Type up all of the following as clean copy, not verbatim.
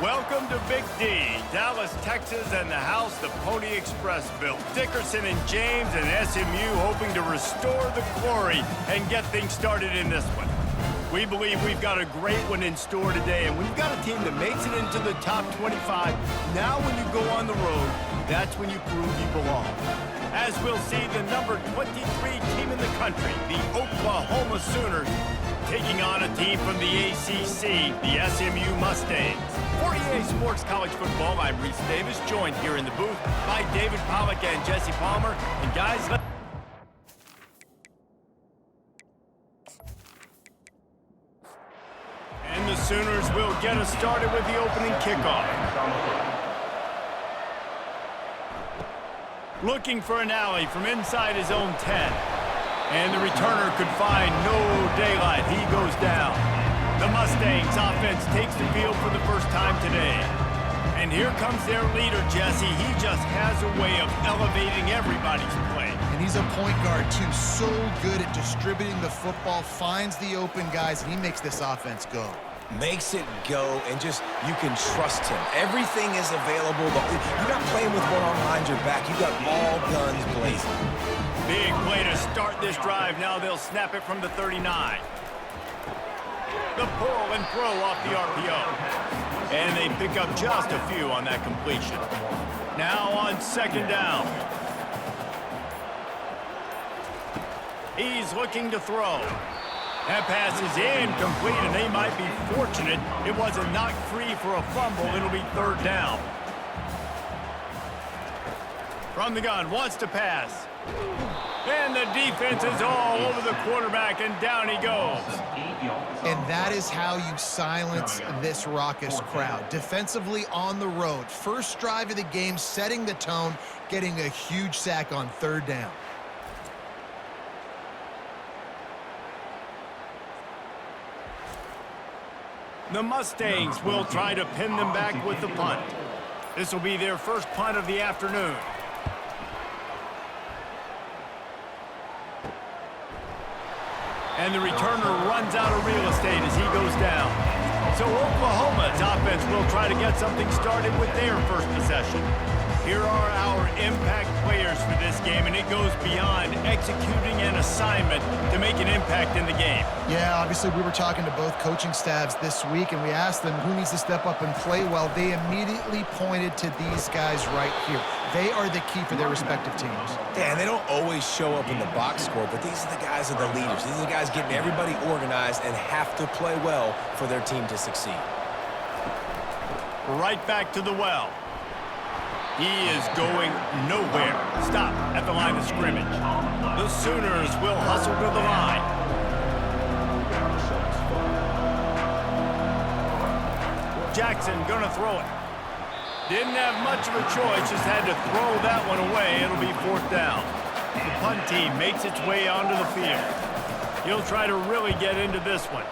Welcome to Big D, Dallas, Texas, and the house the Pony Express built. Dickerson and James and SMU hoping to restore the glory and get things started in this one. We believe we've got a great one in store today, and we've got a team that makes it into the top 25. Now when you go on the road, that's when you prove you belong. As we'll see, the number 23 team in the country, the Oklahoma Sooners, taking on a team from the ACC, the SMU Mustangs. For EA Sports College Football, I'm Reese Davis, joined here in the booth by David Pollack and Jesse Palmer. And guys, and the Sooners will get us started with the opening kickoff. Looking for an alley from inside his own 10. And the returner could find no daylight. He goes down. The Mustangs offense takes the field for the first time today. And here comes their leader, Jesse. He just has a way of elevating everybody's play. And he's a point guard, too. So good at distributing the football, finds the open guys, and he makes this offense go. Makes it go, and just, you can trust him. Everything is available. You're not playing with one arm behind your back. You got all guns blazing. Big play to start this drive. Now they'll snap it from the 39. The pull and throw off the RPO. And they pick up just a few on that completion. Now on second down. He's looking to throw. That pass is incomplete, and they might be fortunate it wasn't knocked free for a fumble. It'll be third down. From the gun, wants to pass. And the defense is all over the quarterback, and down he goes. And that is how you silence this raucous crowd. Defensively on the road. First drive of the game, setting the tone, getting a huge sack on third down. The Mustangs will try to pin them back with the punt. This will be their first punt of the afternoon. And the returner runs out of real estate as he goes down. So Oklahoma's offense will try to get something started with their first possession. Here are our impact players for this game, and it goes beyond executing an assignment to make an impact in the game. Yeah, obviously we were talking to both coaching staffs this week, and we asked them who needs to step up and play well. They immediately pointed to these guys right here. They are the key for their respective teams. Yeah, and they don't always show up in the box score, but these are the guys that are the leaders. These are the guys getting everybody organized and have to play well for their team to succeed. Right back to the well. He is going nowhere. Stop at the line of scrimmage. The Sooners will hustle to the line. Jackson gonna throw it. Didn't have much of a choice, just had to throw that one away. It'll be fourth down. The punt team makes its way onto the field. He'll try to really get into this one.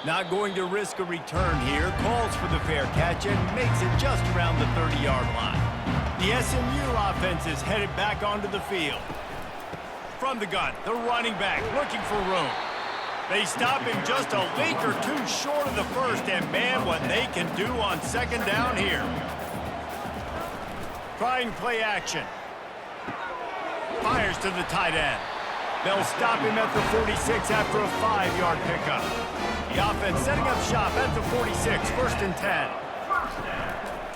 Not going to risk a return here. Calls for the fair catch and makes it just around the 30-yard line. The SMU offense is headed back onto the field. From the gun, the running back looking for room. They stop him just a leak or two short of the first, and man, what they can do on second down here. Trying play action. Fires to the tight end. They'll stop him at the 46 after a 5-yard pickup. The offense setting up shop at the 46, first and 10.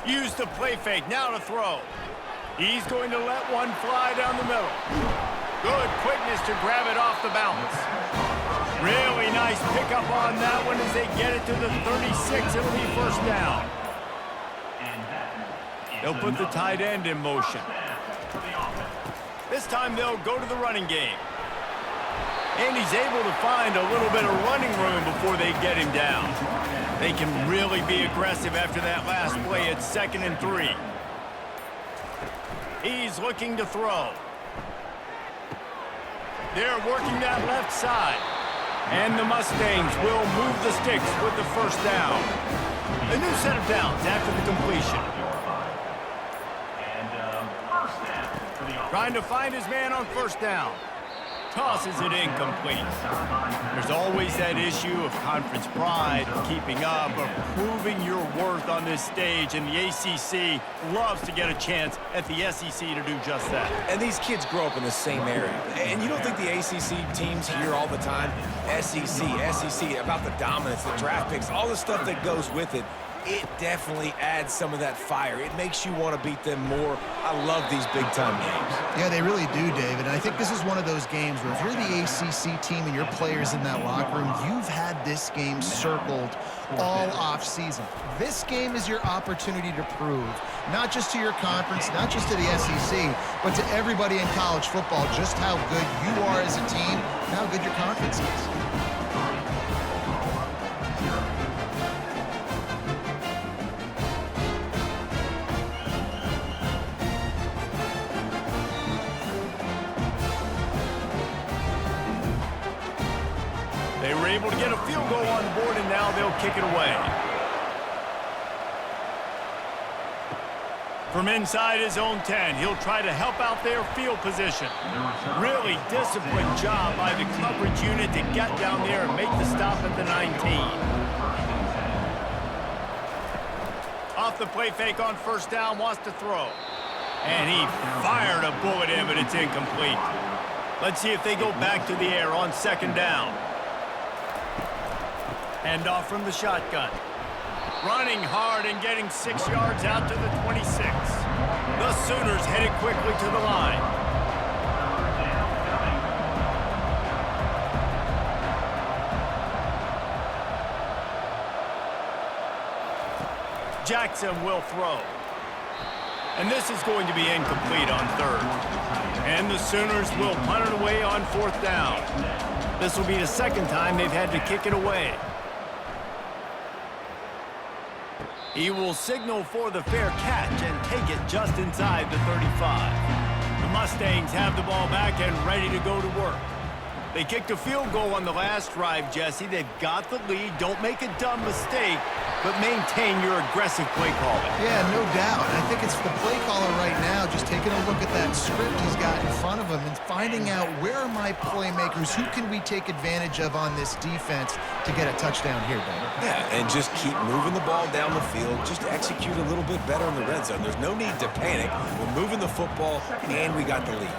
Use the play fake, now to throw. He's going to let one fly down the middle. Good quickness to grab it off the bounce. Really nice pickup on that one as they get it to the 36. It'll be first down. They'll put the tight end in motion. This time they'll go to the running game. And he's able to find a little bit of running room before they get him down. They can really be aggressive after that last play at 2nd and 3. He's looking to throw. They're working that left side. And the Mustangs will move the sticks with the first down. A new set of downs after the completion. Trying to find his man on first down. Tosses it incomplete. There's always that issue of conference pride, of keeping up, of proving your worth on this stage, and the ACC loves to get a chance at the SEC to do just that. And these kids grow up in the same area. And you don't think the ACC teams hear all the time, SEC, about the dominance, the draft picks, all the stuff that goes with it. It definitely adds some of that fire. It makes you want to beat them more. I love these big-time games. Yeah, they really do, David. And I think this is one of those games where if you're the ACC team and your players in that locker room, you've had this game circled all off-season. This game is your opportunity to prove, not just to your conference, not just to the SEC, but to everybody in college football, just how good you are as a team and how good your conference is. They were able to get a field goal on the board, and now they'll kick it away. From inside his own 10, he'll try to help out their field position. Really disciplined job by the coverage unit to get down there and make the stop at the 19. Off the play fake on first down, wants to throw. And he fired a bullet in, but it's incomplete. Let's see if they go back to the air on second down. Hand off from the shotgun. Running hard and getting 6 yards out to the 26. The Sooners headed quickly to the line. Jackson will throw. And this is going to be incomplete on third. And the Sooners will punt it away on fourth down. This will be the second time they've had to kick it away. He will signal for the fair catch and take it just inside the 35. The Mustangs have the ball back and ready to go to work. They kicked a field goal on the last drive, Jesse. They've got the lead. Don't make a dumb mistake, but maintain your aggressive play calling. Yeah, no doubt. I think it's the play caller right now just taking a look at that script he's got in front of him and finding out where are my playmakers, who can we take advantage of on this defense to get a touchdown here, David. Yeah, and just keep moving the ball down the field. Just execute a little bit better in the red zone. There's no need to panic. We're moving the football, and we got the lead.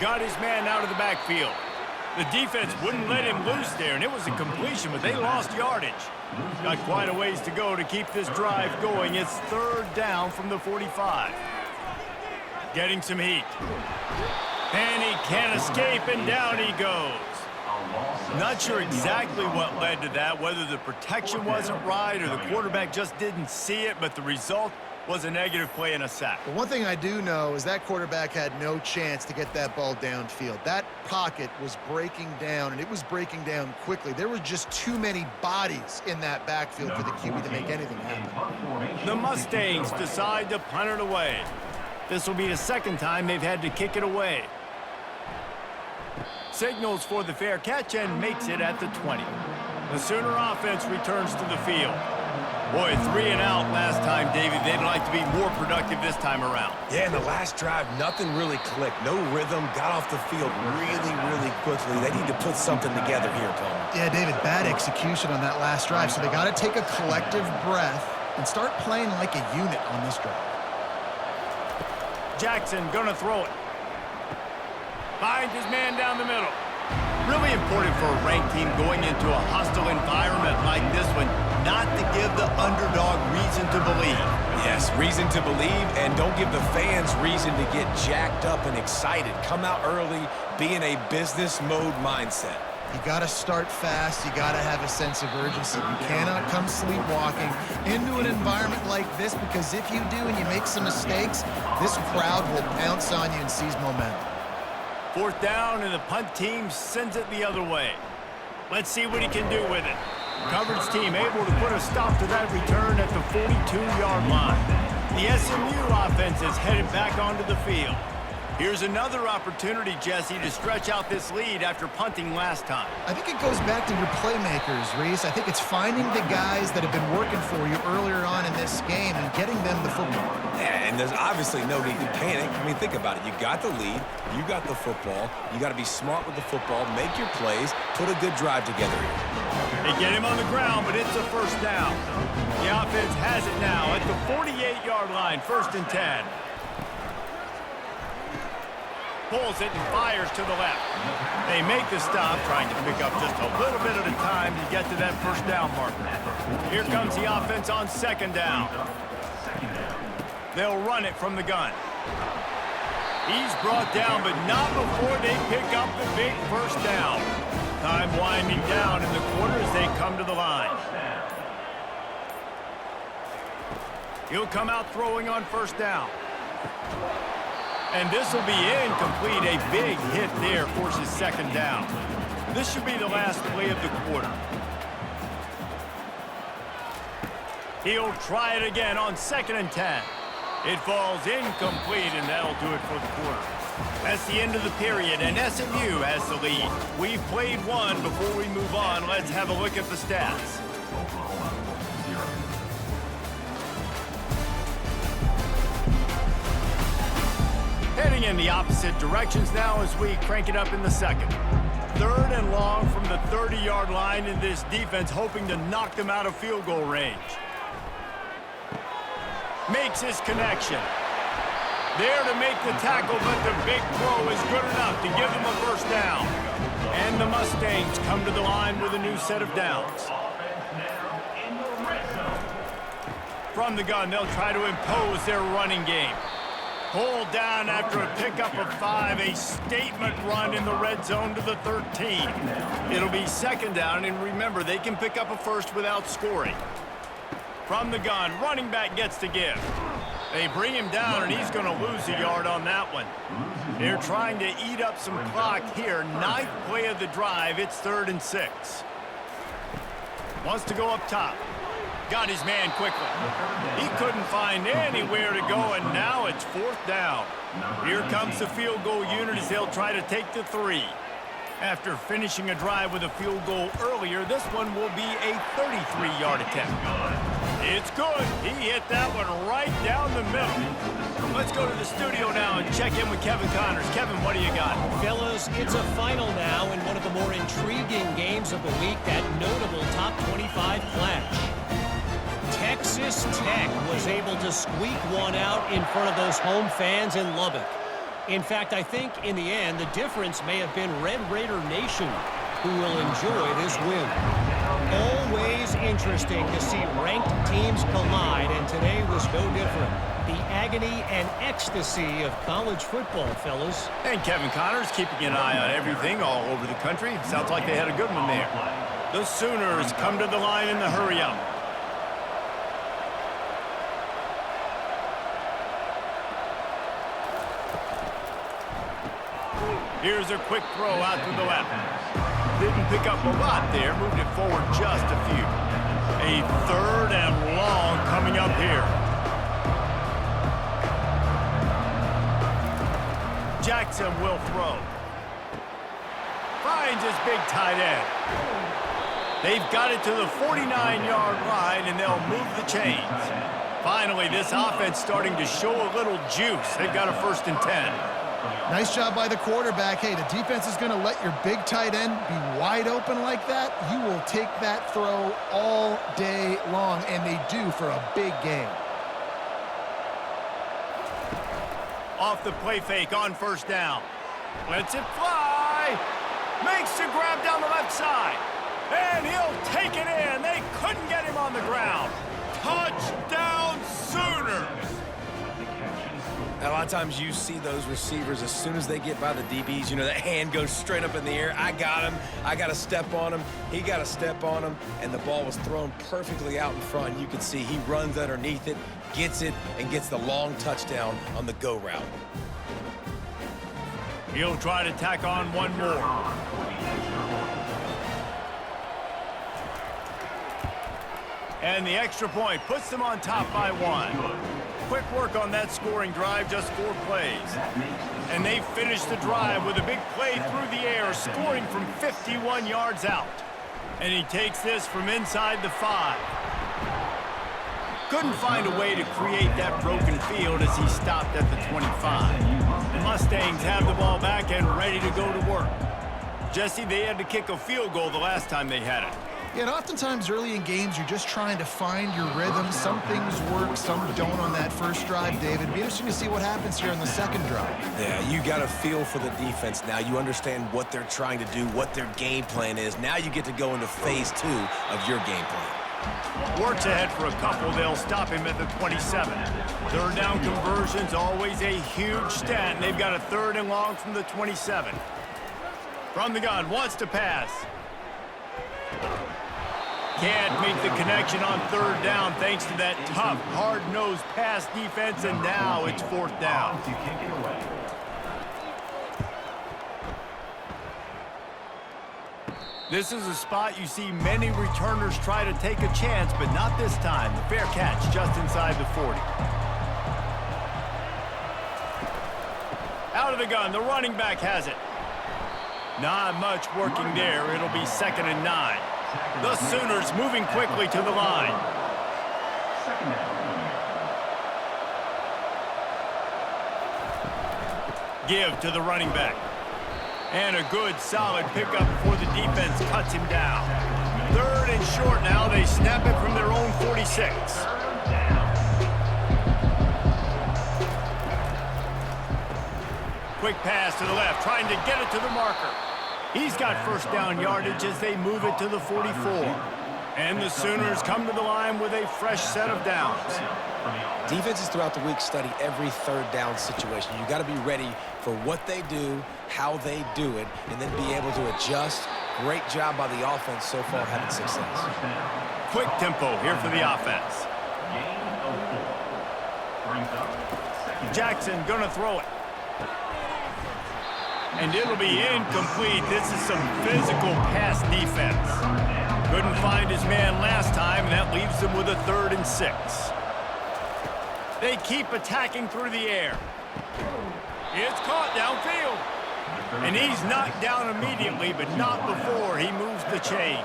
Got his man out of the backfield. The defense wouldn't let him loose there, and it was a completion, but they lost yardage. Got quite a ways to go to keep this drive going. It's third down from the 45. Getting some heat. And he can't escape, and down he goes. Not sure exactly what led to that, whether the protection wasn't right or the quarterback just didn't see it, but the result was a negative play and a sack. But one thing I do know is that quarterback had no chance to get that ball downfield. That pocket was breaking down, and it was breaking down quickly. There were just too many bodies in that backfield for the QB to make anything happen. The Mustangs decide to punt it away. This will be the second time they've had to kick it away. Signals for the fair catch and makes it at the 20. The Sooner offense returns to the field. Boy, 3 and out last time, David. They'd like to be more productive this time around. Yeah, in the last drive, nothing really clicked. No rhythm, got off the field really quickly. They need to put something together here, Tony. Yeah, David, bad execution on that last drive, so they got to take a collective breath and start playing like a unit on this drive. Jackson gonna throw it. Finds his man down the middle. Really important for a ranked team going into a hostile environment like this one, not to give the underdog reason to believe. Yes, reason to believe, and don't give the fans reason to get jacked up and excited. Come out early, be in a business mode mindset. You got to start fast. You got to have a sense of urgency. You cannot come sleepwalking into an environment like this, because if you do and you make some mistakes, this crowd will pounce on you and seize momentum. Fourth down, and the punt team sends it the other way. Let's see what he can do with it. Coverage team able to put a stop to that return at the 42-yard line. The SMU offense is headed back onto the field. Here's another opportunity, Jesse, to stretch out this lead after punting last time. I think it goes back to your playmakers, Reese. I think it's finding the guys that have been working for you earlier on in this game and getting them the football. Yeah, and there's obviously no need to panic. I mean, think about it. You got the lead. You got the football. You got to be smart with the football, make your plays, put a good drive together here. They get him on the ground, but it's a first down. The offense has it now at the 48-yard line, 1st and 10. Pulls it and fires to the left. They make the stop, trying to pick up just a little bit at a time to get to that first down marker. Here comes the offense on 2nd down. They'll run it from the gun. He's brought down, but not before they pick up the big first down. Time winding down in the quarter as they come to the line. He'll come out throwing on 1st down. And this will be incomplete. A big hit there forces 2nd down. This should be the last play of the quarter. He'll try it again on 2nd and 10. It falls incomplete, and that'll do it for the quarter. That's the end of the period, and SMU has the lead. We've played one. Before we move on, let's have a look at the stats. Heading in the opposite directions now as we crank it up in the 2nd. 3rd and long from the 30-yard line, in this defense hoping to knock them out of field goal range. Makes his connection. There to make the tackle, but the big throw is good enough to give them a first down. And the Mustangs come to the line with a new set of downs. From the gun, they'll try to impose their running game. Pulled down after a pickup of 5, a statement run in the red zone to the 13. It'll be 2nd down, and remember, they can pick up a first without scoring. From the gun, running back gets to give. They bring him down, and he's going to lose a yard on that one. They're trying to eat up some clock here. 9th play of the drive. It's 3rd and 6. Wants to go up top. Got his man quickly. He couldn't find anywhere to go, and now it's 4th down. Here comes the field goal unit as they'll try to take the 3. After finishing a drive with a field goal earlier, this one will be a 33-yard attempt. It's good. He hit that one right down the middle. Let's go to the studio now and check in with Kevin Connors. Kevin, what do you got? Fellas, it's a final now in one of the more intriguing games of the week, that notable top 25 clash. Texas Tech was able to squeak one out in front of those home fans in Lubbock. In fact, I think in the end, the difference may have been Red Raider Nation who will enjoy this win. Always interesting to see ranked teams collide, and today was no different. The agony and ecstasy of college football, fellas. And Kevin Connors keeping an eye on everything all over the country. Sounds like they had a good one there. The Sooners come to the line in the hurry-up. Here's a quick throw out to the left. Didn't pick up a lot there, moved it forward just a few. A 3rd and long coming up here. Jackson will throw. Finds his big tight end. They've got it to the 49-yard line, and they'll move the chains. Finally, this offense starting to show a little juice. They've got a 1st and 10. Nice job by the quarterback. Hey, the defense is going to let your big tight end be wide open like that. You will take that throw all day long, and they do for a big game. Off the play fake on 1st down. Lets it fly. Makes the grab down the left side. And he'll take it in. They couldn't get him on the ground. Touchdown Sooners. A lot of times you see those receivers, as soon as they get by the DBs, you know, that hand goes straight up in the air. I got him. I got to step on him. He got to step on him. And the ball was thrown perfectly out in front. You can see he runs underneath it, gets it, and gets the long touchdown on the go route. He'll try to tack on one more. And the extra point puts them on top by 1. quick work on that scoring drive, just 4 plays. And they finished the drive with a big play through the air, scoring from 51 yards out. And he takes this from inside the 5. Couldn't find a way to create that broken field as he stopped at the 25. The Mustangs have the ball back and ready to go to work. Jesse, they had to kick a field goal the last time they had it. Yeah, and oftentimes early in games, you're just trying to find your rhythm. Some things work, some don't on that first drive, David. It'd be interesting to see what happens here on the second drive. Yeah, you got a feel for the defense now. You understand what they're trying to do, what their game plan is. Now you get to go into phase 2 of your game plan. Works ahead for a couple. They'll stop him at the 27. Third down conversion's always a huge stat, and they've got a 3rd and long from the 27. From the gun, wants to pass. Can't make the connection on 3rd down thanks to that tough, hard-nosed pass defense, and now it's 4th down. This is a spot you see many returners try to take a chance, but not this time. The fair catch just inside the 40. Out of the gun, the running back has it. Not much working there. It'll be 2nd and 9. The Sooners moving quickly to the line. Give to the running back. And a good, solid pickup before the defense cuts him down. 3rd and short now. They snap it from their own 46. Quick pass to the left, trying to get it to the marker. He's got 1st down yardage as they move it to the 44. And the Sooners come to the line with a fresh set of downs. Defenses throughout the week study every 3rd down situation. You got to be ready for what they do, how they do it, and then be able to adjust. Great job by the offense so far having success. Quick tempo here for the offense. Jackson gonna throw it. And it'll be incomplete. This is some physical pass defense. Couldn't find his man last time, and that leaves them with a 3rd and 6. They keep attacking through the air. It's caught downfield. And he's knocked down immediately, but not before he moves the chains.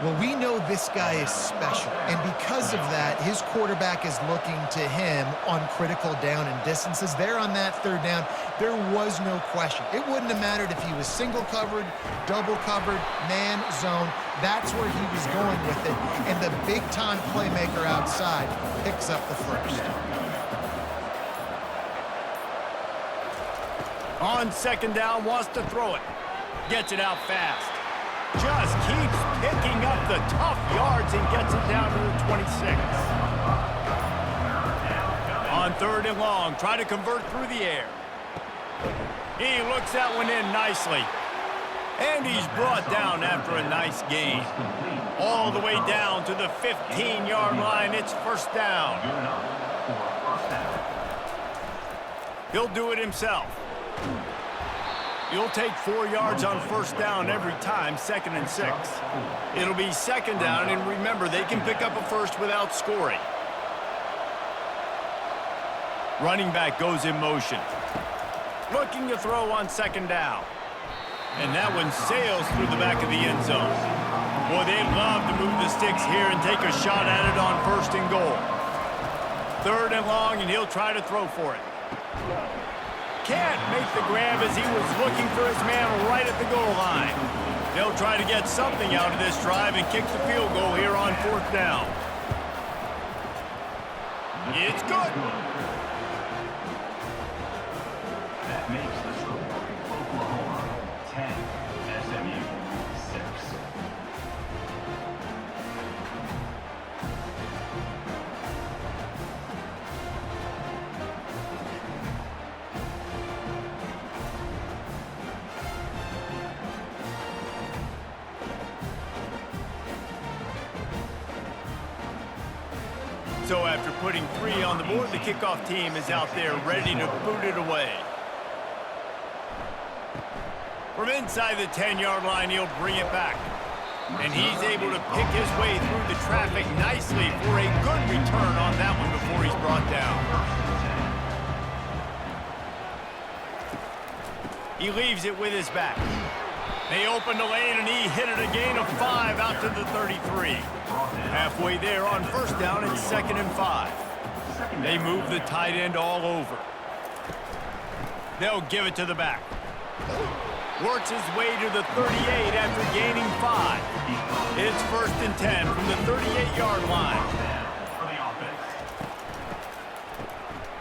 Well, we know this guy is special, and because of that, his quarterback is looking to him on critical down and distances. There on that 3rd down, there was no question. It wouldn't have mattered if he was single covered, double covered, man, zone. That's where he was going with it, and the big-time playmaker outside picks up the 1st. On 2nd down, wants to throw it. Gets it out fast. Just keeps picking up the tough yards and gets it down to the 26. On 3rd and long, try to convert through the air. He looks that one in nicely. And he's brought down after a nice gain. All the way down to the 15-yard line. It's 1st down. He'll do it himself. He'll take 4 yards on 1st down every time, 2nd and 6. It'll be 2nd down, and remember, they can pick up a 1st without scoring. Running back goes in motion. Looking to throw on 2nd down. And that one sails through the back of the end zone. Boy, they'd love to move the sticks here and take a shot at it on 1st and goal. 3rd and long, and he'll try to throw for it. Can't make the grab as he was looking for his man right at the goal line. They'll try to get something out of this drive and kick the field goal here on 4th down. It's good. That makes the score Oklahoma 10, SMU 6. So after putting 3 on the board, the kickoff team is out there ready to boot it away. From inside the 10-yard line, he'll bring it back. And he's able to pick his way through the traffic nicely for a good return on that one before he's brought down. He leaves it with his back. They open the lane, and he hit it a gain of 5 out to the 33. Halfway there on first down, it's 2nd and 5. They move the tight end all over. They'll give it to the back. Works his way to the 38 after gaining 5. It's 1st and 10 from the 38-yard line.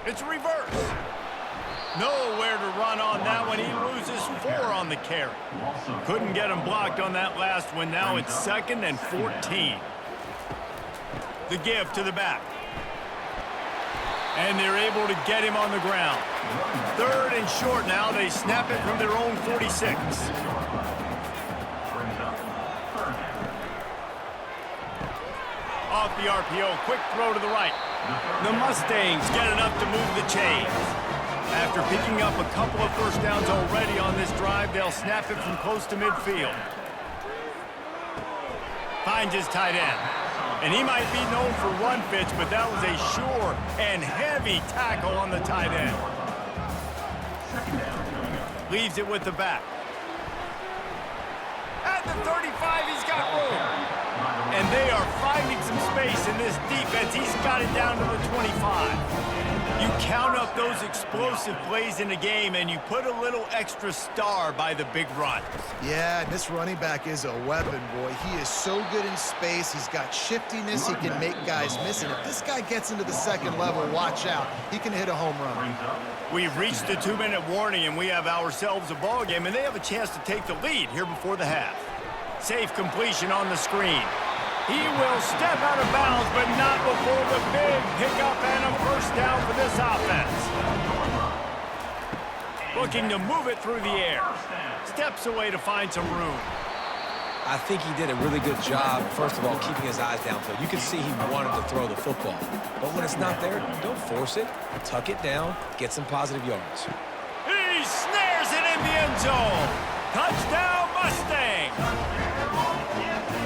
It's reverse. Nowhere to run on that one. He loses 4 on the carry. Couldn't get him blocked on that last one. Now it's 2nd and 14. The give to the back. And they're able to get him on the ground. 3rd and short now. They snap it from their own 46. Off the RPO, quick throw to the right. The Mustangs get enough to move the chains. After picking up a couple of first downs already on this drive, they'll snap it from close to midfield. Finds his tight end. And he might be known for run fits, but that was a sure and heavy tackle on the tight end. Leaves it with the back. At the 35, he's got room. And they are finding some space in this defense. He's got it down to the 25. You count up those explosive plays in the game, and you put a little extra star by the big runs. Yeah, this running back is a weapon, boy. He is so good in space. He's got shiftiness. He can make guys miss. And if this guy gets into the second level, watch out. He can hit a home run. We've reached the 2-minute warning, and we have ourselves a ball game, and they have a chance to take the lead here before the half. Safe completion on the screen. He will step out of bounds, but not before the big pickup and a first down for this offense. Looking to move it through the air. Steps away to find some room. I think he did a really good job, first of all, keeping his eyes downfield. You can see he wanted to throw the football. But when it's not there, don't force it. Tuck it down, get some positive yards. He snares it in the end zone. Touchdown, Mustang!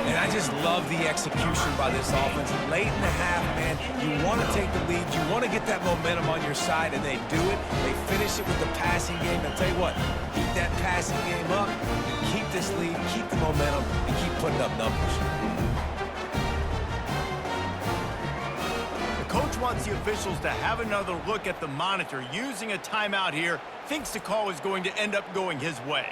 And I just love the execution by this offense. Late in the half, man, you want to take the lead. You want to get that momentum on your side, and they do it. They finish it with the passing game. I'll tell you what, keep that passing game up, keep this lead, keep the momentum, and keep putting up numbers. The coach wants the officials to have another look at the monitor. Using a timeout here, thinks the call is going to end up going his way.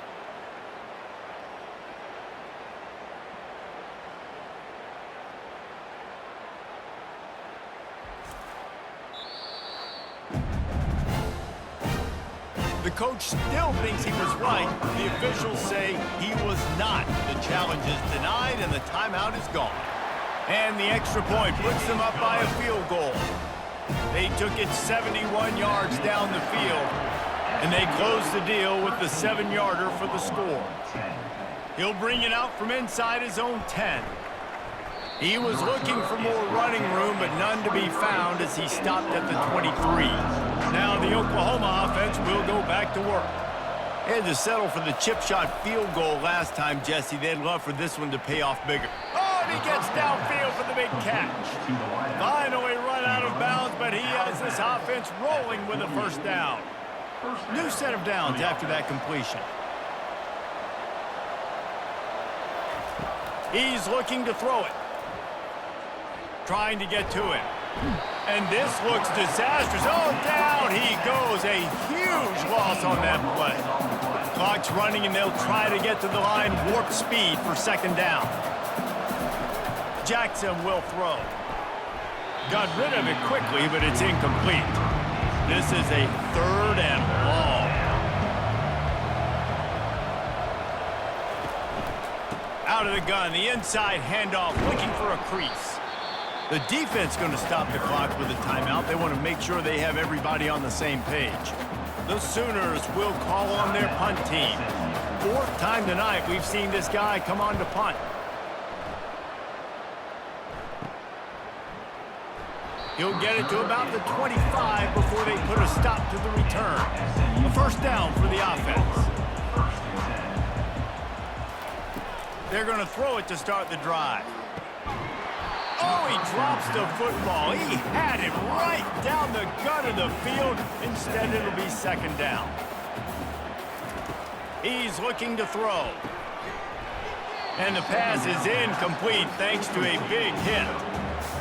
The coach still thinks he was right. The officials say he was not. The challenge is denied, and the timeout is gone. And the extra point puts them up by a field goal. They took it 71 yards down the field, and they close the deal with the 7-yarder for the score. He'll bring it out from inside his own 10. He was looking for more running room, but none to be found as he stopped at the 23. Now the Oklahoma offense will go back to work. They had to settle for the chip shot field goal last time, Jesse. They'd love for this one to pay off bigger. Oh, and he gets downfield for the big catch. Finally run out of bounds, but he has this offense rolling with a first down. New set of downs after that completion. He's looking to throw it. Trying to get to it. And this looks disastrous. Oh, down he goes. A huge loss on that play. Clock's running, and they'll try to get to the line warp speed for second down. Jackson will throw. Got rid of it quickly, but it's incomplete. This is a 3rd and long. Out of the gun, the inside handoff, looking for a crease. The defense going to stop the clock with a timeout. They want to make sure they have everybody on the same page. The Sooners will call on their punt team. 4th time tonight we've seen this guy come on to punt. He'll get it to about the 25 before they put a stop to the return. A first down for the offense. They're going to throw it to start the drive. Oh, he drops the football. He had it right down the gut of the field. Instead, it'll be second down. He's looking to throw. And the pass is incomplete thanks to a big hit.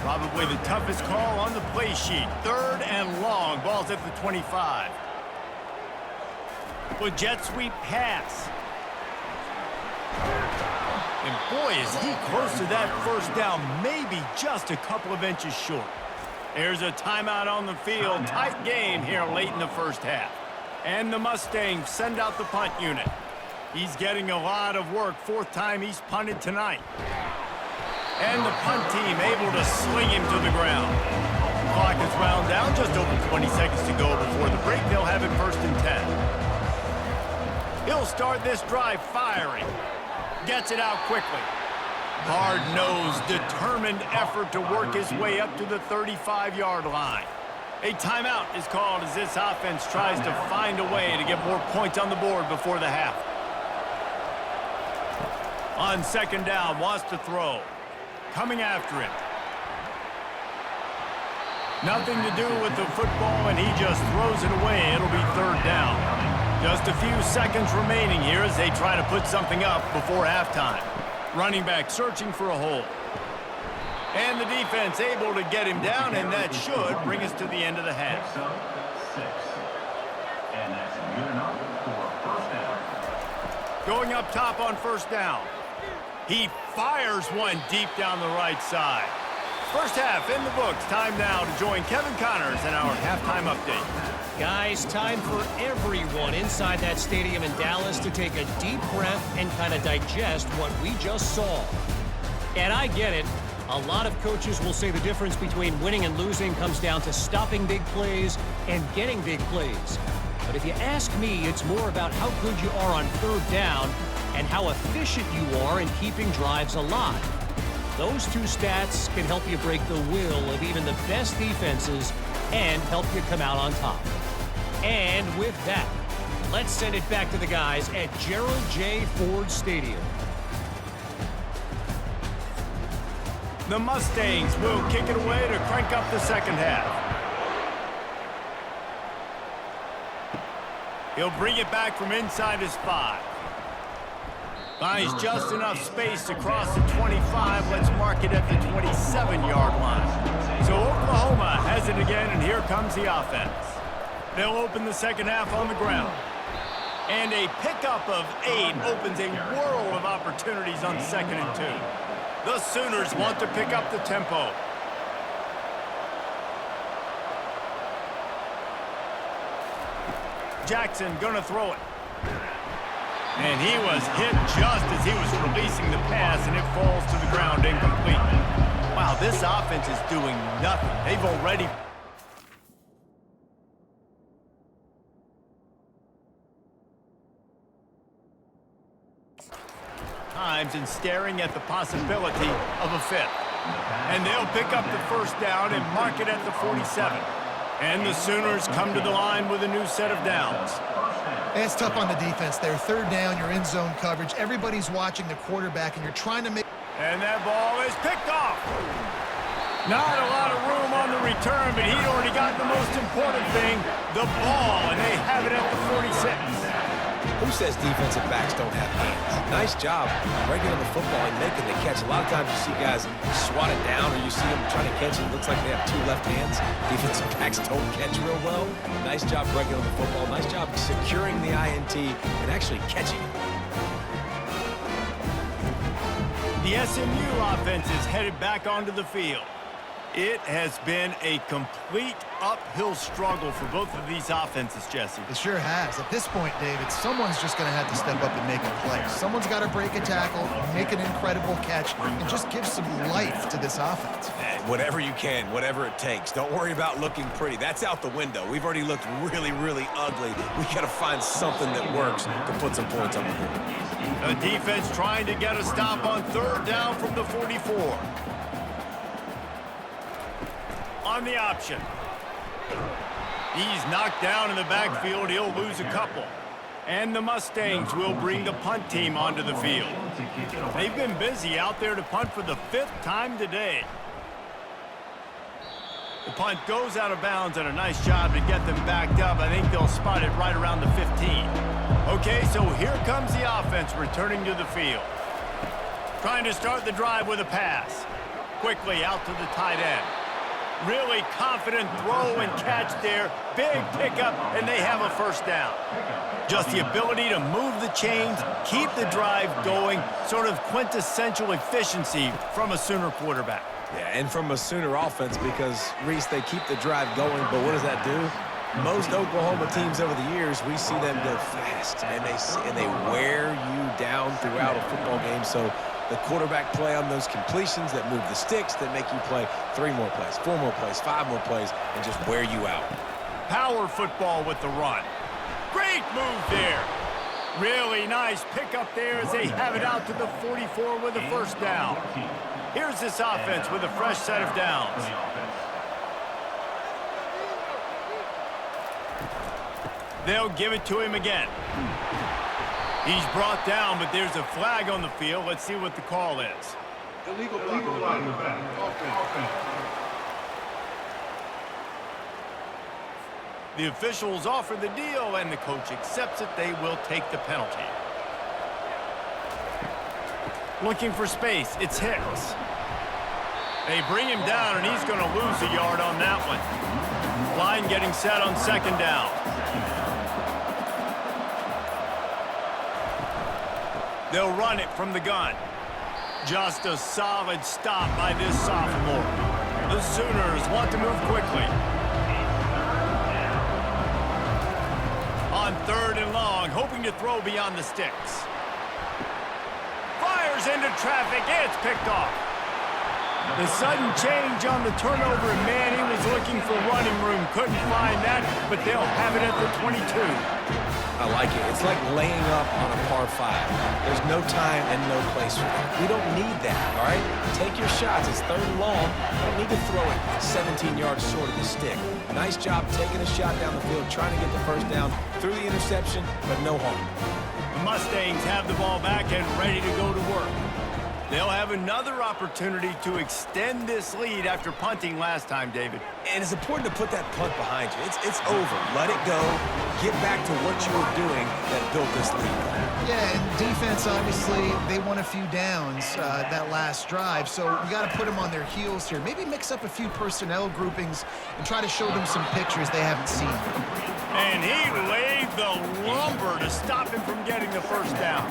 Probably the toughest call on the play sheet. 3rd and long. Ball's at the 25. With jet sweep pass. And boy, is he close to that first down. Maybe just a couple of inches short. There's a timeout on the field. Tight game here late in the first half. And the Mustangs send out the punt unit. He's getting a lot of work. 4th time he's punted tonight. And the punt team able to sling him to the ground. Clock is wound down. Just over 20 seconds to go before the break. They'll have it 1st and 10. He'll start this drive firing. Gets it out quickly. Hard-nosed, determined effort to work his way up to the 35-yard line. A timeout is called as this offense tries to find a way to get more points on the board before the half. On 2nd down, wants to throw. Coming after him. Nothing to do with the football, and he just throws it away. It'll be 3rd down. Just a few seconds remaining here as they try to put something up before halftime. Running back searching for a hole. And the defense able to get him down, and that should bring us to the end of the half. 6. And that's good enough for 1st down. Going up top on 1st down. He fires one deep down the right side. First half in the books. Time now to join Kevin Connors in our halftime update. Guys, time for everyone inside that stadium in Dallas to take a deep breath and kind of digest what we just saw. And I get it. A lot of coaches will say the difference between winning and losing comes down to stopping big plays and getting big plays. But if you ask me, it's more about how good you are on 3rd down and how efficient you are in keeping drives alive. Those two stats can help you break the will of even the best defenses and help you come out on top. And with that, let's send it back to the guys at Gerald J. Ford Stadium. The Mustangs will kick it away to crank up the 2nd half. He'll bring it back from inside his 5. Finds just enough space to cross the 25. Let's mark it at the 27-yard line. So Oklahoma has it again, and here comes the offense. They'll open the 2nd half on the ground. And a pickup of 8 opens a world of opportunities on 2nd and 2. The Sooners want to pick up the tempo. Jackson gonna throw it. And he was hit just as he was releasing the pass, and it falls to the ground incomplete. Wow, this offense is doing nothing. They've already... times and staring at the possibility of a 5th. And they'll pick up the 1st down and mark it at the 47. And the Sooners come to the line with a new set of downs. It's tough on the defense there. 3rd down, you're in zone coverage. Everybody's watching the quarterback, and you're trying to make... And that ball is picked off. Not a lot of room on the return, but he'd already got the most important thing, the ball, and they have it at the 46. Who says defensive backs don't have hands? Nice job breaking on the football and making the catch. A lot of times you see guys swat it down, or you see them trying to catch it. It looks like they have 2 left hands. Defensive backs don't catch real well. Nice job breaking on the football. Nice job securing the INT and actually catching it. The SMU offense is headed back onto the field. It has been a complete uphill struggle for both of these offenses, Jesse. It sure has. At this point, David, someone's just going to have to step up and make a play. Someone's got to break a tackle, make an incredible catch, and just give some life to this offense. Whatever you can, whatever it takes. Don't worry about looking pretty. That's out the window. We've already looked really, really ugly. We got to find something that works to put some points on the board. The defense trying to get a stop on 3rd down from the 44. On the option. He's knocked down in the backfield. He'll lose a couple. And the Mustangs will bring the punt team onto the field. They've been busy out there to punt for the 5th time today. The punt goes out of bounds, and a nice job to get them backed up. I think they'll spot it right around the 15. Okay, so here comes the offense returning to the field. Trying to start the drive with a pass. Quickly out to the tight end. Really confident throw and catch there. Big pickup, and they have a first down. Just the ability to move the chains, keep the drive going, sort of quintessential efficiency from a Sooner quarterback. Yeah, and from a Sooner offense because, Reese, they keep the drive going, but what does that do? Most Oklahoma teams over the years, we see them go fast, and they wear you down throughout a football game. So the quarterback play on those completions that move the sticks, that make you play 3 more plays, 4 more plays, 5 more plays, and just wear you out. Power football with the run. Great move there. Really nice pickup there as they have it out to the 44 with a first down. Here's this offense with a fresh set of downs. They'll give it to him again. He's brought down, but there's a flag on the field. Let's see what the call is. Illegal line offense. The officials offer the deal, and the coach accepts it. They will take the penalty. Looking for space. It's Hicks. They bring him down, and he's going to lose a yard on that one. Line getting set on second down. They'll run it from the gun. Just a solid stop by this sophomore. The Sooners want to move quickly. On 3rd and long, hoping to throw beyond the sticks. Fires into traffic. It's picked off. The sudden change on the turnover, and man, he was looking for running room. Couldn't find that, but they'll have it at the 22. I like it. It's like laying up on a par 5. There's no time and no place for that. We don't need that, all right? Take your shots. It's 3rd and long. You don't need to throw it 17 yards short of the stick. Nice job taking a shot down the field, trying to get the first down through the interception, but no harm. The Mustangs have the ball back and ready to go to work. They'll have another opportunity to extend this lead after punting last time, David. And it's important to put that punt behind you. It's over. Let it go. Get back to what you were doing that built this lead. Yeah, and defense, obviously, they won a few downs that last drive, so you got to put them on their heels here. Maybe mix up a few personnel groupings and try to show them some pictures they haven't seen. And he laid the lumber to stop him from getting the first down.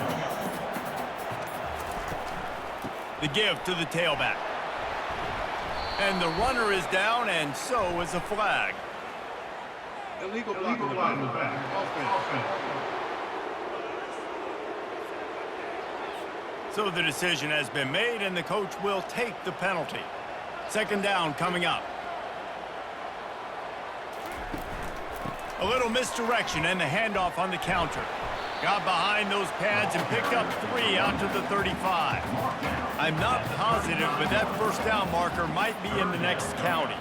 The give to the tailback. And the runner is down, and so is a flag. Illegal line offense. So the decision has been made, and the coach will take the penalty. 2nd down coming up. A little misdirection and the handoff on the counter. Got behind those pads and picked up 3 out to the 35. I'm not positive, but that first down marker might be in the next county.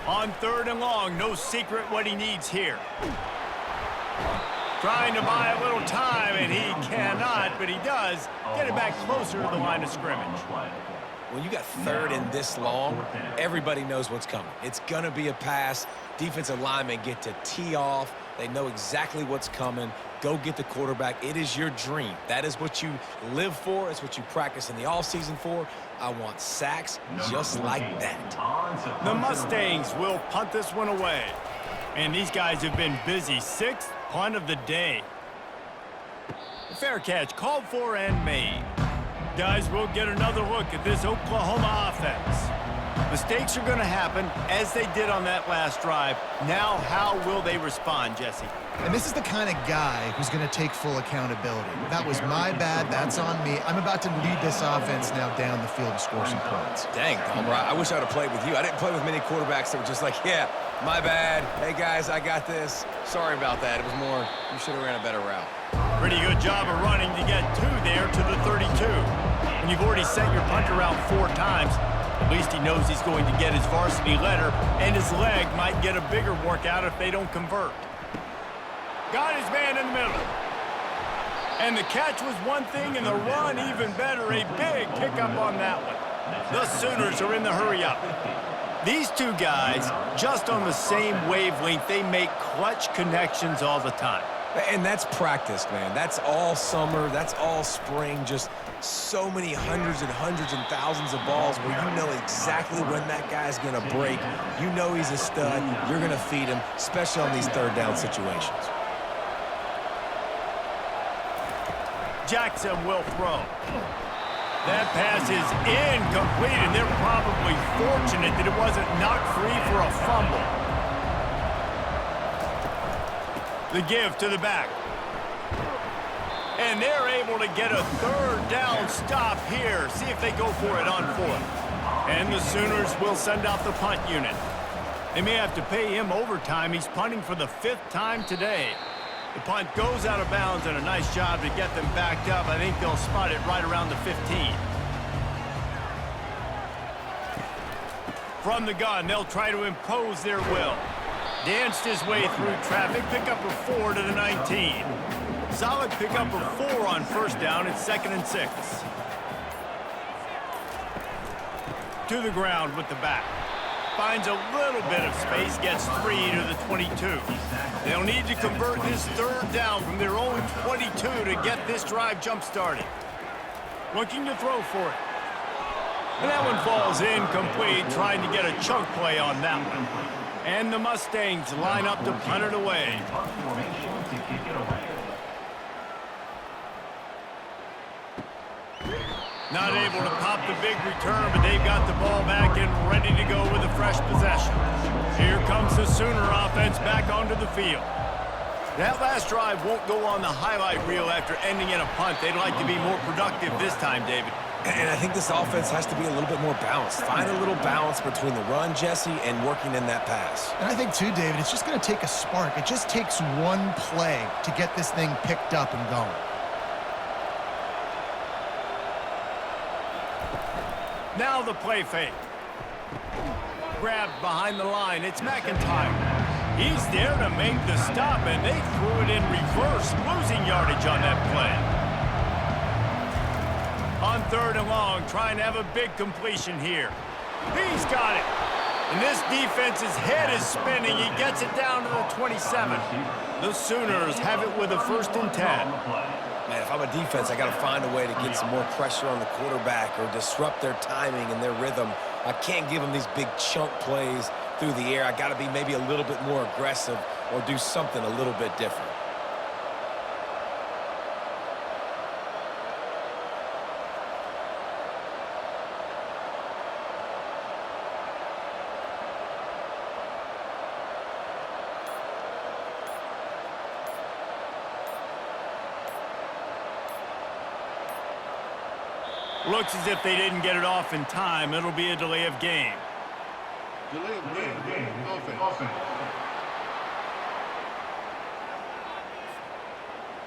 On 3rd and long, no secret what he needs here. Trying to buy a little time, and he cannot, but he does get it back closer to the line of scrimmage. When you got 3rd and this long, everybody knows what's coming. It's going to be a pass. Defensive linemen get to tee off. They know exactly what's coming. Go get the quarterback. It is your dream. That is what you live for. It's what you practice in the offseason for. I want sacks just like that. The Mustangs will punt this one away. And these guys have been busy. 6th punt of the day. Fair catch called for and made. Guys, we'll get another look at this Oklahoma offense. Mistakes are going to happen, as they did on that last drive. Now, how will they respond, Jesse? And this is the kind of guy who's going to take full accountability. That was my bad. That's on me. I'm about to lead this offense now down the field to score some points. Dang, Palmer, I wish I would have played with you. I didn't play with many quarterbacks that were just like, yeah, my bad. Hey, guys, I got this. Sorry about that. It was more, you should have ran a better route. Pretty good job of running to get 2 there to the 32. And you've already sent your punter out 4 times. At least he knows he's going to get his varsity letter, and his leg might get a bigger workout if they don't convert. Got his man in the middle. And the catch was one thing, and the run even better. A big pickup on that one. The Sooners are in the hurry-up. These two guys, just on the same wavelength, they make clutch connections all the time. And that's practice, man. That's all summer. That's all spring. Just so many hundreds and thousands of balls where you know exactly when that guy's going to break. You know he's a stud. You're going to feed him, especially on these third down situations. Jackson will throw. That pass is incomplete, and they're probably fortunate that it wasn't knocked free for a fumble. The give to the back. And they're able to get a third down stop here. See if they go for it on fourth. And the Sooners will send out the punt unit. They may have to pay him overtime. He's punting for the 5th time today. The punt goes out of bounds, and a nice job to get them backed up. I think they'll spot it right around the 15. From the gun, they'll try to impose their will. Danced his way through traffic, pick up a 4 to the 19. Solid pick up of 4 on first down. It's 2nd and 6. To the ground with the back. Finds a little bit of space, gets 3 to the 22. They'll need to convert this third down from their own 22 to get this drive jump-started. Looking to throw for it. And that one falls incomplete, trying to get a chunk play on that one. And the Mustangs line up to punt it away. Not able to pop the big return, but they've got the ball back and ready to go with a fresh possession. Here comes the Sooner offense back onto the field. That last drive won't go on the highlight reel after ending in a punt. They'd like to be more productive this time, David. And I think this offense has to be a little bit more balanced. Find a little balance between the run, Jesse, and working in that pass. And I think, too, David, it's just going to take a spark. It just takes one play to get this thing picked up and going. Now the play fake. Grabbed behind the line. It's McIntyre. He's there to make the stop, and they threw it in reverse, losing yardage on that play. On 3rd and long, trying to have a big completion here. He's got it. And this defense's head is spinning. He gets it down to the 27. The Sooners have it with a 1st and 10. Man, if I'm a defense, I got to find a way to get some more pressure on the quarterback or disrupt their timing and their rhythm. I can't give them these big chunk plays through the air. I got to be maybe a little bit more aggressive or do something a little bit different. Looks as if they didn't get it off in time. It'll be a delay of game. Delay of game. Offense.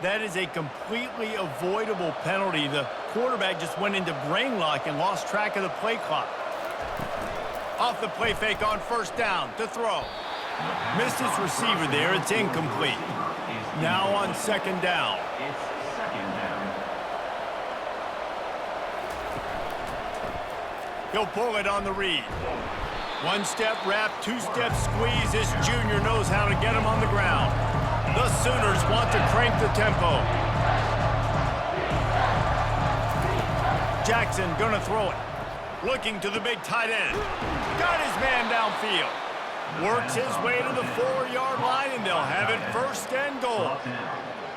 That is a completely avoidable penalty. The quarterback just went into brain lock and lost track of the play clock. Off the play fake on 1st down to throw. Missed his receiver there. It's incomplete. Now on 2nd down. It's 2nd down. He'll pull it on the read. 1-step wrap, 2-step squeeze. This junior knows how to get him on the ground. The Sooners want to crank the tempo. Jackson gonna throw it. Looking to the big tight end. Got his man downfield. Works his way to the 4-yard line, and they'll have it 1st and goal.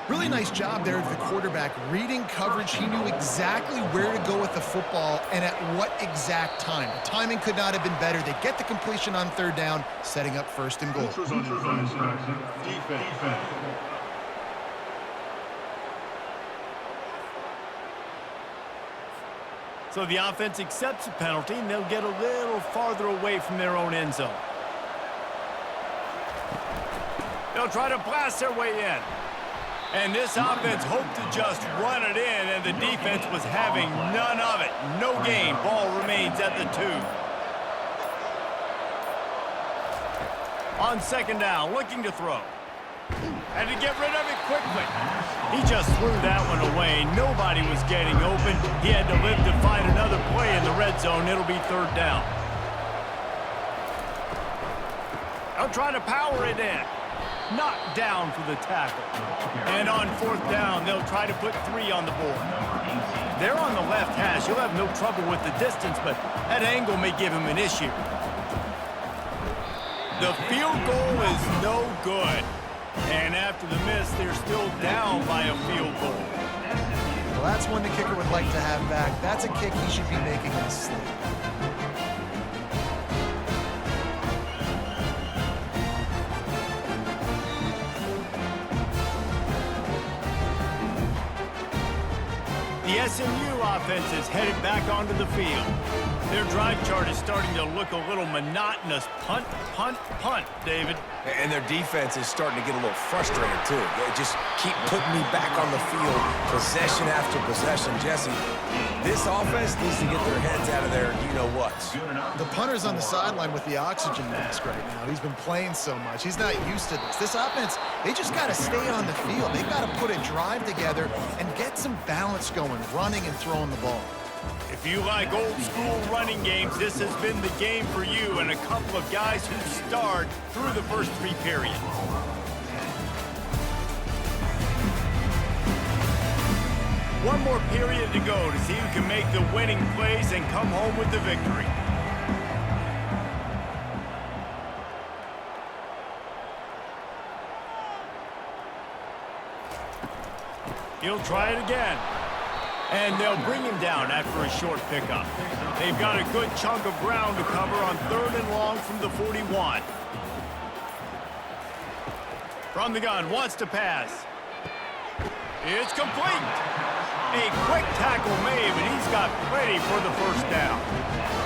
Really nice job there of the quarterback. Reading coverage, he knew exactly where to go with the football and at what exact time. The timing could not have been better. They get the completion on 3rd down, setting up 1st and goal. Defense. So the offense accepts the penalty, and they'll get a little farther away from their own end zone. They'll try to blast their way in. And this offense hoped to just run it in, and the defense was having none of it. No gain. Ball remains at the 2. On 2nd down, looking to throw. Had to get rid of it quickly. He just threw that one away. Nobody was getting open. He had to live to find another play in the red zone. It'll be 3rd down. They'll try to power it in. Knocked down for the tackle. And on 4th down, they'll try to put 3 on the board. They're on the left hash. He'll have no trouble with the distance, but that angle may give him an issue. The field goal is no good. And after the miss, they're still down by a field goal. Well, that's one the kicker would like to have back. That's a kick he should be making in his sleep. The SMU offense is headed back onto the field. Their drive chart is starting to look a little monotonous. Punt, punt, punt, David. And their defense is starting to get a little frustrated, too. They just keep putting me back on the field, possession after possession. Jesse, this offense needs to get their heads out of their you-know-whats. The punter's on the sideline with the oxygen mask right now. He's been playing so much. He's not used to this. This offense, they just got to stay on the field. They've got to put a drive together and get some balance going, running and throwing the ball. If you like old-school running games, this has been the game for you and a couple of guys who starred through the first 3 periods. One more period to go to see who can make the winning plays and come home with the victory. He'll try it again. And they'll bring him down after a short pickup. They've got a good chunk of ground to cover on 3rd and long from the 41. From the gun, wants to pass. It's complete. A quick tackle made, but he's got plenty for the 1st down.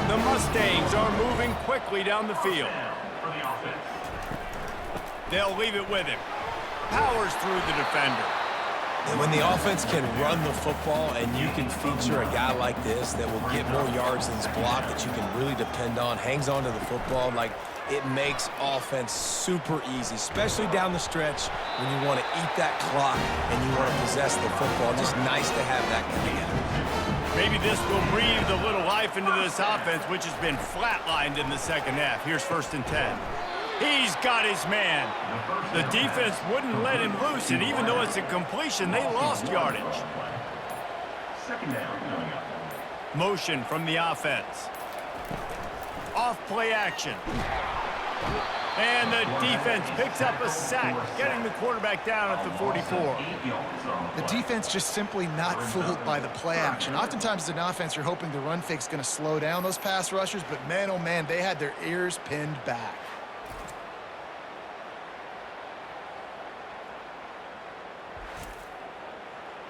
The Mustangs are moving quickly down the field. They'll leave it with him. Powers through the defender. And when the offense can run the football and you can feature a guy like this that will get more yards than his block that you can really depend on, hangs on to the football, like it makes offense super easy, especially down the stretch when you want to eat that clock and you want to possess the football. Just nice to have that coming together. Maybe this will breathe a little life into this offense, which has been flatlined in the 2nd half. Here's 1st and 10. He's got his man. The defense wouldn't let him loose, and even though it's a completion, they lost yardage. 2nd down. Motion from the offense. Off-play action. And the defense picks up a sack, getting the quarterback down at the 44. The defense just simply not fooled by the play action. Oftentimes as an offense, you're hoping the run fake's going to slow down those pass rushers, but man, oh man, they had their ears pinned back.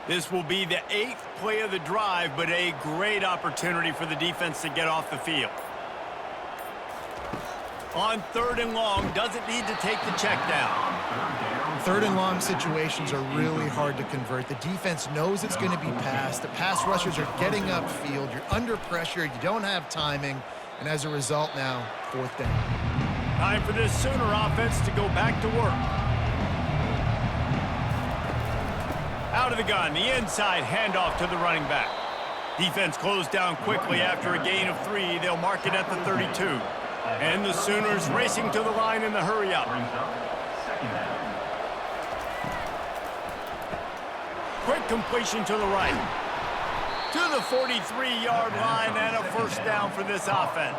This will be the 8th play of the drive, but a great opportunity for the defense to get off the field. On 3rd and long, doesn't need to take the check down. 3rd and long situations are really hard to convert. The defense knows it's going to be passed. The pass rushers are getting upfield. You're under pressure. You don't have timing. And as a result now, 4th down. Time for this Sooner offense to go back to work. Out of the gun, the inside handoff to the running back. Defense closed down quickly after a gain of 3. They'll mark it at the 32. And the Sooners racing to the line in the hurry-up. Quick completion to the right. To the 43-yard line and a 1st down for this offense.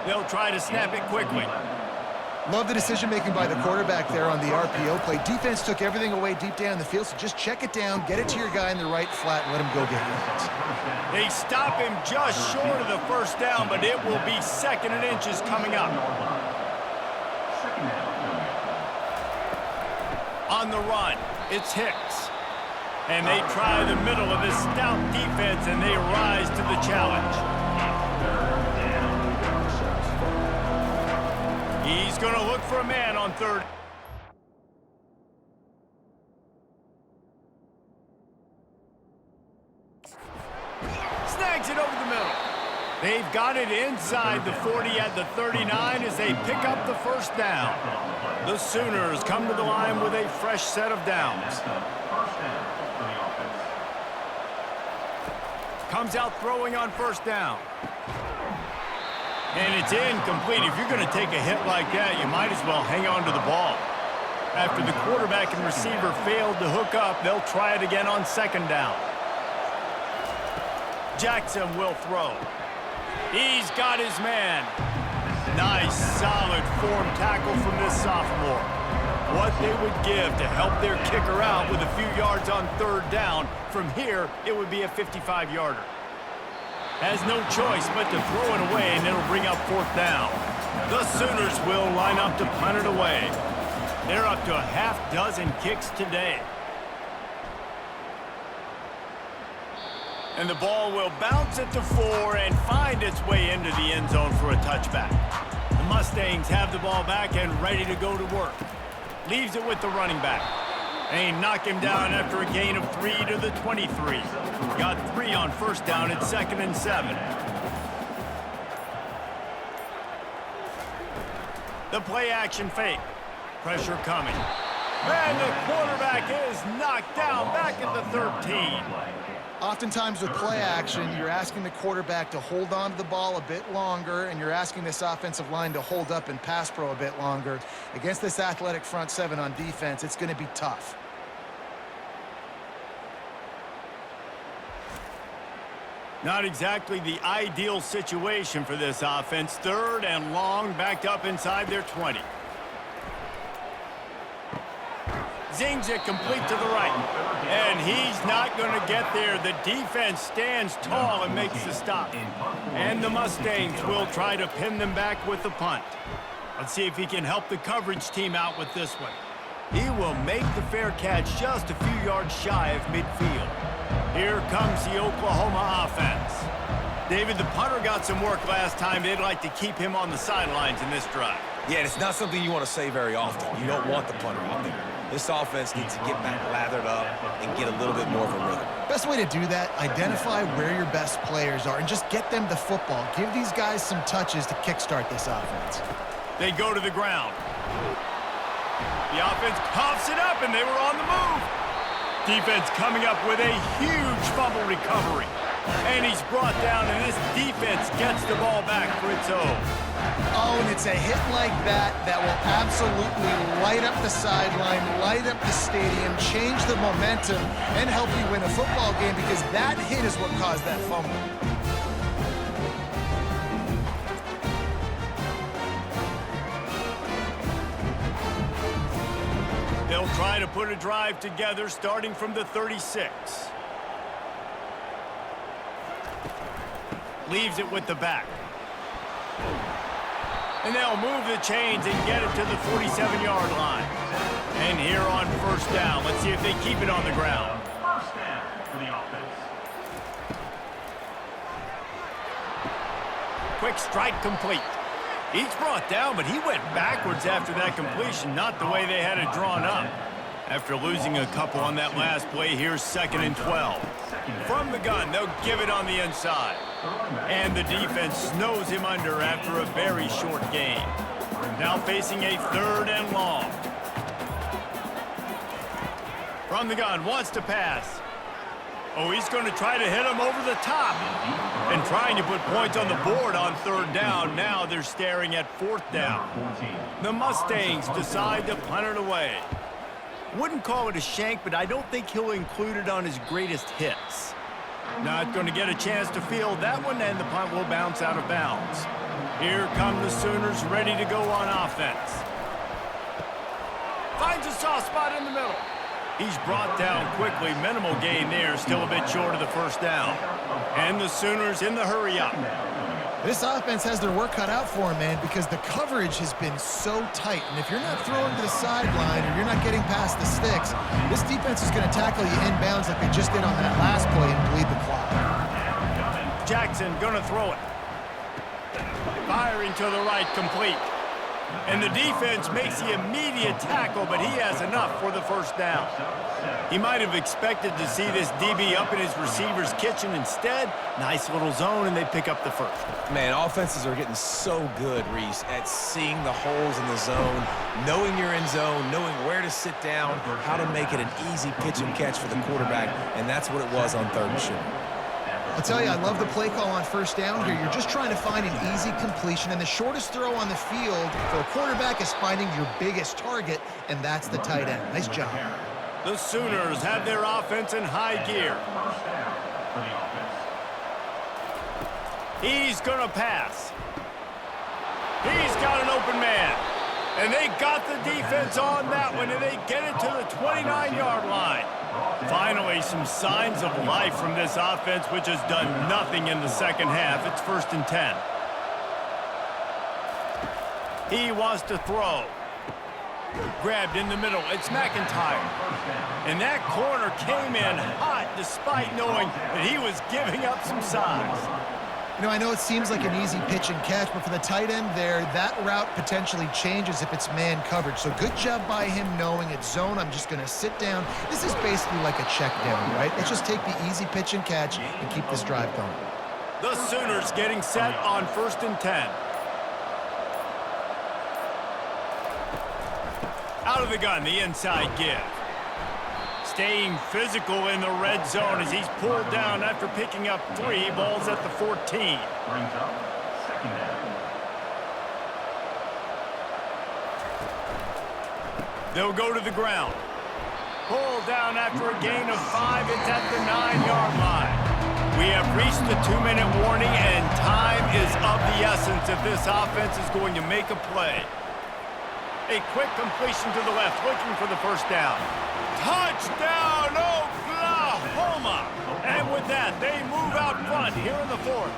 They'll try to snap it quickly. Love the decision-making by the quarterback there on the RPO play. Defense took everything away deep down the field, so just check it down, get it to your guy in the right flat, and let him go get it. They stop him just short of the 1st down, but it will be 2nd and inches coming up. On the run, it's Hicks. And they try the middle of this stout defense, and they rise to the challenge. He's going to look for a man on 3rd. Snags it over the middle. They've got it inside the 40 at the 39 as they pick up the 1st down. The Sooners come to the line with a fresh set of downs. Comes out throwing on 1st down. And it's incomplete. If you're going to take a hit like that, you might as well hang on to the ball. After the quarterback and receiver failed to hook up, they'll try it again on second down. Jackson will throw. He's got his man. Nice, solid form tackle from this sophomore. What they would give to help their kicker out with a few yards on third down. From here, it would be a 55-yarder. Has no choice but to throw it away, and it'll bring up fourth down. The Sooners will line up to punt it away. They're up to a half dozen kicks today. And the ball will bounce at the 4 and find its way into the end zone for a touchback. The Mustangs have the ball back and ready to go to work. Leaves it with the running back. They knock him down after a gain of 3 to the 23. Got 3 on first down at 2nd and 7. The play action fake. Pressure coming. And the quarterback is knocked down back at the 13. Oftentimes with play action, you're asking the quarterback to hold on to the ball a bit longer, and you're asking this offensive line to hold up and pass pro a bit longer. Against this athletic front 7 on defense, it's going to be tough. Not exactly the ideal situation for this offense. 3rd and long, backed up inside their 20. Zings it complete to the right. And he's not going to get there. The defense stands tall and makes the stop. And the Mustangs will try to pin them back with the punt. Let's see if he can help the coverage team out with this one. He will make the fair catch just a few yards shy of midfield. Here comes the Oklahoma offense. David, the punter got some work last time. They'd like to keep him on the sidelines in this drive. Yeah, it's not something you want to say very often. You don't want the punter out there. This offense needs to get back lathered up and get a little bit more of a rhythm. Best way to do that, identify where your best players are and just get them the football. Give these guys some touches to kickstart this offense. They go to the ground. The offense coughs it up, and they were on the move. Defense coming up with a huge fumble recovery. And he's brought down, and this defense gets the ball back for its own. Oh, and it's a hit like that that will absolutely light up the sideline, light up the stadium, change the momentum, and help you win a football game, because that hit is what caused that fumble. They'll try to put a drive together starting from the 36. Leaves it with the back. And they'll move the chains and get it to the 47-yard line. And here on first down, let's see if they keep it on the ground. First down for the offense. Quick strike complete. He's brought down, but he went backwards after that completion, not the way they had it drawn up. After losing a couple on that last play, here's 2nd and 12. From the gun, they'll give it on the inside. And the defense snows him under after a very short gain. Now facing a 3rd and long. From the gun, wants to pass. Oh, he's going to try to hit him over the top. And trying to put points on the board on 3rd down. Now they're staring at 4th down. The Mustangs decide to punt it away. Wouldn't call it a shank, but I don't think he'll include it on his greatest hits. Not going to get a chance to field that one, and the punt will bounce out of bounds. Here come the Sooners ready to go on offense. Finds a soft spot in the middle. He's brought down quickly. Minimal gain there, still a bit short of the first down. And the Sooners in the hurry up. This offense has their work cut out for them, man, because the coverage has been so tight. And if you're not throwing to the sideline or you're not getting past the sticks, this defense is going to tackle you inbounds like they just did on that last play and bleed the clock. Jackson going to throw it. Firing to the right, complete. And the defense makes the immediate tackle, but he has enough for the first down. He might have expected to see this DB up in his receiver's kitchen. Instead, nice little zone, and they pick up the first. Man, offenses are getting so good, Reese, at seeing the holes in the zone, knowing you're in zone, knowing where to sit down, how to make it an easy pitch and catch for the quarterback, and that's what it was on 3rd and short. I'll tell you, I love the play call on first down here. You're just trying to find an easy completion, and the shortest throw on the field for a quarterback is finding your biggest target, and that's the tight end. Nice job. The Sooners have their offense in high gear. He's going to pass. He's got an open man. And they got the defense on that one, and they get it to the 29-yard line. Finally, some signs of life from this offense, which has done nothing in the second half. It's 1st and 10. He wants to throw. Grabbed in the middle. It's McIntyre. And that corner came in hot despite knowing that he was giving up some size. You know, I know it seems like an easy pitch and catch, but for the tight end there, that route potentially changes if it's man coverage. So good job by him knowing it's zone. I'm just going to sit down. This is basically like a check down, right? Let's just take the easy pitch and catch and keep this drive going. The Sooners getting set on 1st and 10. Out of the gun, the inside give. Staying physical in the red zone as he's pulled down after picking up 3 balls at the 14. Brings up 2nd down. They'll go to the ground. Pulled down after a gain of 5. It's at the 9-yard line. We have reached the 2-minute warning, and time is of the essence if this offense is going to make a play. A quick completion to the left, looking for the first down. Touchdown, Oklahoma! And with that, they move out front here in the 4th.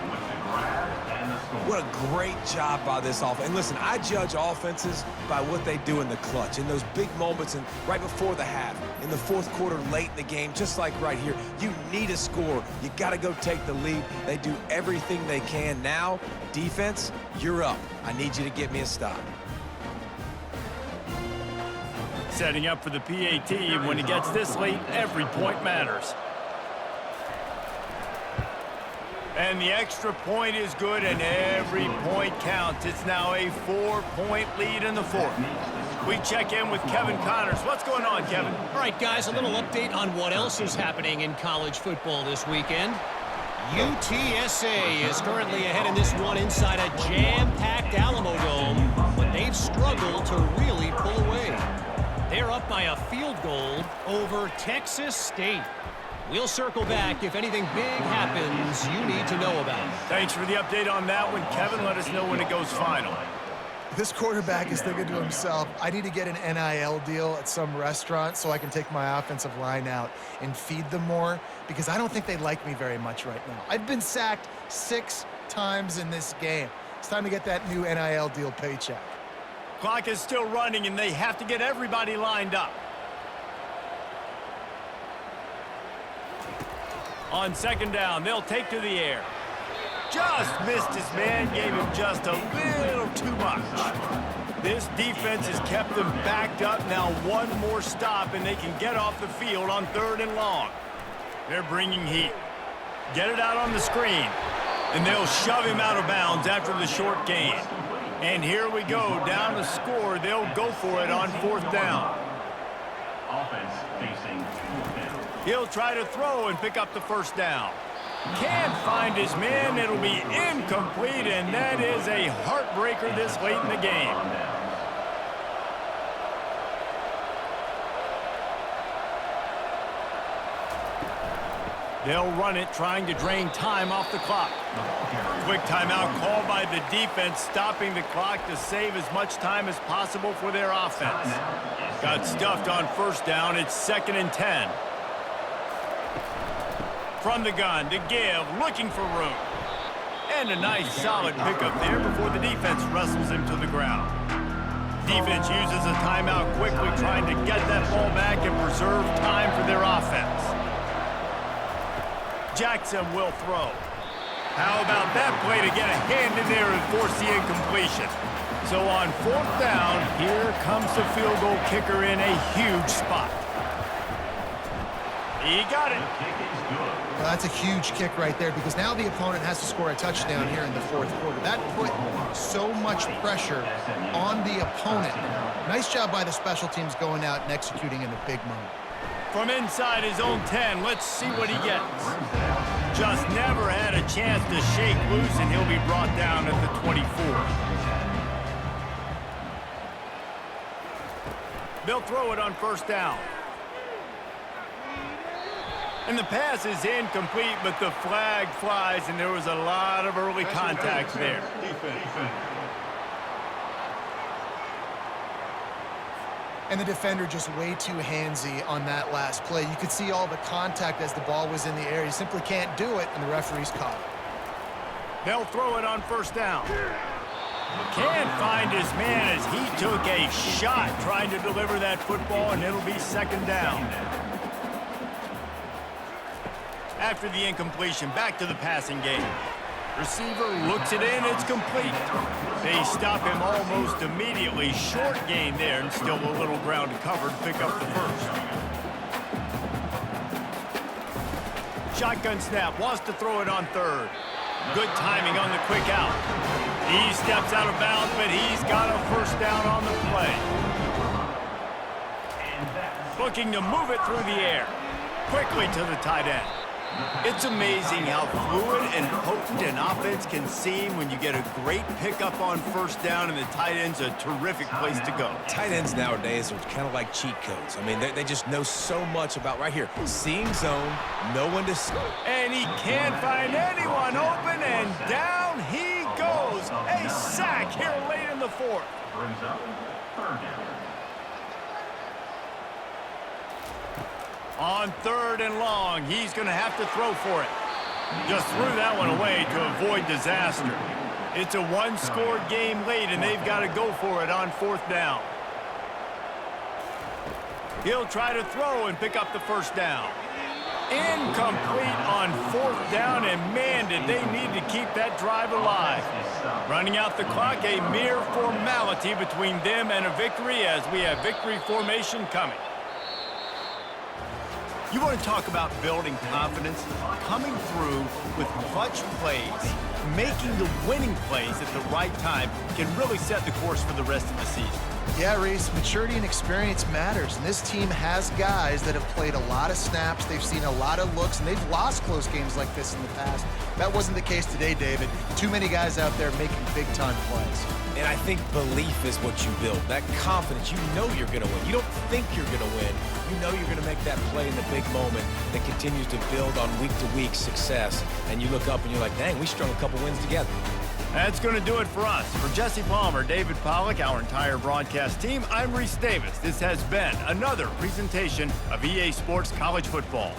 What a great job by this offense. And listen, I judge offenses by what they do in the clutch, in those big moments and right before the half, in the 4th quarter, late in the game, just like right here. You need a score. You got to go take the lead. They do everything they can. Now, defense, you're up. I need you to get me a stop. Setting up for the PAT, and when it gets this late, every point matters. And the extra point is good, and every point counts. It's now a 4-point lead in the 4th. We check in with Kevin Connors. What's going on, Kevin? All right, guys, a little update on what else is happening in college football this weekend. UTSA is currently ahead in this one inside a jam-packed Alamo Dome, but they've struggled to really pull away. They're up by a field goal over Texas State. We'll circle back if anything big happens you need to know about. Thanks for the update on that one, Kevin. Let us know when it goes final. This quarterback is thinking to himself, I need to get an NIL deal at some restaurant so I can take my offensive line out and feed them more, because I don't think they like me very much right now. I've been sacked 6 times in this game. It's time to get that new NIL deal paycheck. Clock is still running, and they have to get everybody lined up. On 2nd down, they'll take to the air. Just missed his man, gave him just a little too much. This defense has kept them backed up. Now one more stop, and they can get off the field on 3rd and long. They're bringing heat. Get it out on the screen, and they'll shove him out of bounds after the short gain. And here we go, down the score. They'll go for it on 4th down. Offense facing 4th down. He'll try to throw and pick up the 1st down. Can't find his man. It'll be incomplete, and that is a heartbreaker this late in the game. They'll run it, trying to drain time off the clock. Quick timeout called by the defense, stopping the clock to save as much time as possible for their offense. Got stuffed on 1st down. It's 2nd and 10. From the gun to give, looking for room. And a nice solid pickup there before the defense wrestles him to the ground. Defense uses a timeout quickly, trying to get that ball back and preserve time for their offense. Jackson will throw. How about that play to get a hand in there and force the incompletion? So on 4th down, here comes the field goal kicker in a huge spot. He got it. Well, that's a huge kick right there, because now the opponent has to score a touchdown here in the 4th quarter. That put so much pressure on the opponent. Nice job by the special teams going out and executing in a big moment. from inside his own 10. Let's see what he gets. Just never had a chance to shake loose, and he'll be brought down at the 24. They'll throw it on first down. And the pass is incomplete, but the flag flies, and there was a lot of early contact there. And the defender just way too handsy on that last play. You could see all the contact as the ball was in the air. You simply can't do it, and the referee's caught it. They'll throw it on first down. Can't find his man as he took a shot trying to deliver that football, and it'll be second down. After the incompletion, back to the passing game. Receiver looks it in, it's complete. They stop him almost immediately. Short gain there, and still a little ground to cover to pick up the first. Shotgun snap, wants to throw it on third. Good timing on the quick out. He steps out of bounds, but he's got a first down on the play. Looking to move it through the air. Quickly to the tight end. It's amazing how fluid and potent an offense can seem when you get a great pickup on first down, and the tight end's a terrific place to go. Tight ends nowadays are kind of like cheat codes. I mean, they just know so much about right here. Seeing zone, know when to... And he can't find anyone open, and down he goes. A sack here late in the fourth. Brings up third down. On third and long, he's going to have to throw for it. Just threw that one away to avoid disaster. It's a one-score game late, and they've got to go for it on fourth down. He'll try to throw and pick up the first down. Incomplete on fourth down, and man, did they need to keep that drive alive. Running out the clock, a mere formality between them and a victory as we have victory formation coming. You want to talk about building confidence? Coming through with clutch plays, making the winning plays at the right time can really set the course for the rest of the season. Yeah, Reese, maturity and experience matters, and this team has guys that have played a lot of snaps, they've seen a lot of looks, and they've lost close games like this in the past. That wasn't the case today, David. Too many guys out there making big-time plays. And I think belief is what you build. That confidence, you know you're going to win. You don't think you're going to win. You know you're going to make that play in the big moment that continues to build on week-to-week success. And you look up and you're like, dang, we strung a couple wins together. That's going to do it for us. For Jesse Palmer, David Pollack, our entire broadcast team, I'm Reese Davis. This has been another presentation of EA Sports College Football.